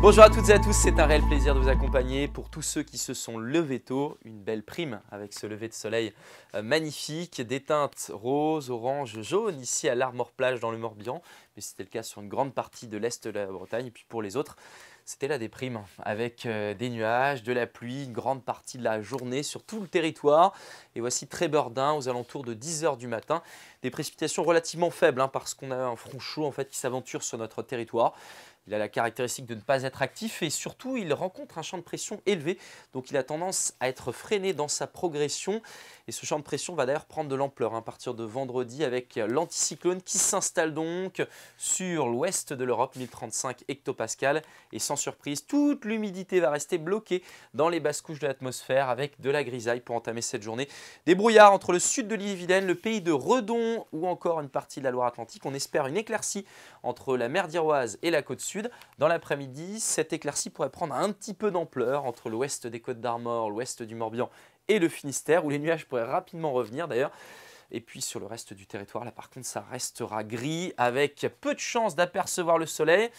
Bonjour à toutes et à tous, c'est un réel plaisir de vous accompagner. Pour tous ceux qui se sont levés tôt, une belle prime avec ce lever de soleil magnifique, des teintes rose, orange, jaune ici à l'Armor-Plage dans le Morbihan, mais c'était le cas sur une grande partie de l'Est de la Bretagne. Et puis pour les autres, c'était la déprime avec des nuages, de la pluie, une grande partie de la journée sur tout le territoire. Et voici Trébeurdin aux alentours de 10 h du matin. Des précipitations relativement faibles parce qu'on a un front chaud en fait, qui s'aventure sur notre territoire. Il a la caractéristique de ne pas être actif et surtout il rencontre un champ de pression élevé, donc il a tendance à être freiné dans sa progression et ce champ de pression va d'ailleurs prendre de l'ampleur à partir de vendredi avec l'anticyclone qui s'installe donc sur l'ouest de l'Europe, 1035 hectopascales, et sans surprise toute l'humidité va rester bloquée dans les basses couches de l'atmosphère avec de la grisaille pour entamer cette journée. Des brouillards entre le sud de l'Ille-et-Vilaine, le pays de Redon ou encore une partie de la Loire-Atlantique. On espère une éclaircie entre la mer d'Iroise et la côte sud. Dans l'après-midi, cette éclaircie pourrait prendre un petit peu d'ampleur entre l'ouest des Côtes d'Armor, l'ouest du Morbihan et le Finistère, où les nuages pourraient rapidement revenir d'ailleurs. Et puis sur le reste du territoire, là par contre, ça restera gris avec peu de chances d'apercevoir le soleil.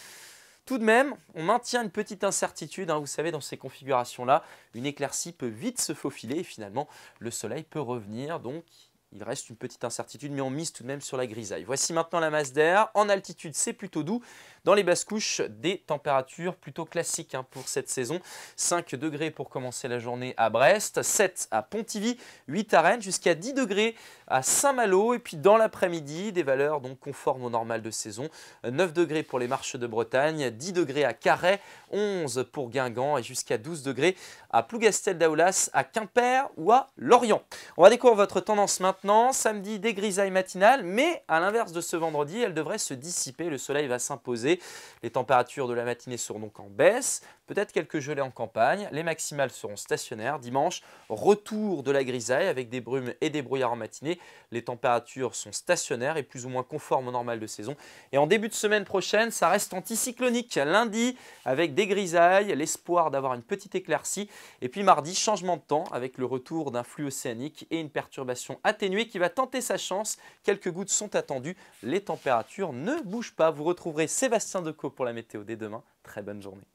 Tout de même, on maintient une petite incertitude, vous savez, dans ces configurations-là, une éclaircie peut vite se faufiler et finalement, le soleil peut revenir, donc il reste une petite incertitude, mais on mise tout de même sur la grisaille. Voici maintenant la masse d'air. En altitude, c'est plutôt doux. Dans les basses couches, des températures plutôt classiques pour cette saison. 5 degrés pour commencer la journée à Brest, 7 à Pontivy, 8 à Rennes, jusqu'à 10 degrés à Saint-Malo. Et puis dans l'après-midi, des valeurs donc conformes au normal de saison. 9 degrés pour les Marches de Bretagne, 10 degrés à Carhaix, 11 pour Guingamp et jusqu'à 12 degrés à Plougastel d'Aoulas, à Quimper ou à Lorient. On va découvrir votre tendance maintenant. Samedi, des grisailles matinales, mais à l'inverse de ce vendredi, elle devrait se dissiper. Le soleil va s'imposer. Les températures de la matinée seront donc en baisse. Peut-être quelques gelées en campagne. Les maximales seront stationnaires. Dimanche, retour de la grisaille avec des brumes et des brouillards en matinée. Les températures sont stationnaires et plus ou moins conformes au normal de saison. Et en début de semaine prochaine, ça reste anticyclonique. Lundi, avec des grisailles, l'espoir d'avoir une petite éclaircie. Et puis mardi, changement de temps avec le retour d'un flux océanique et une perturbation atténuée qui va tenter sa chance. Quelques gouttes sont attendues. Les températures ne bougent pas. Vous retrouverez Sébastien Decaux pour la météo dès demain. Très bonne journée.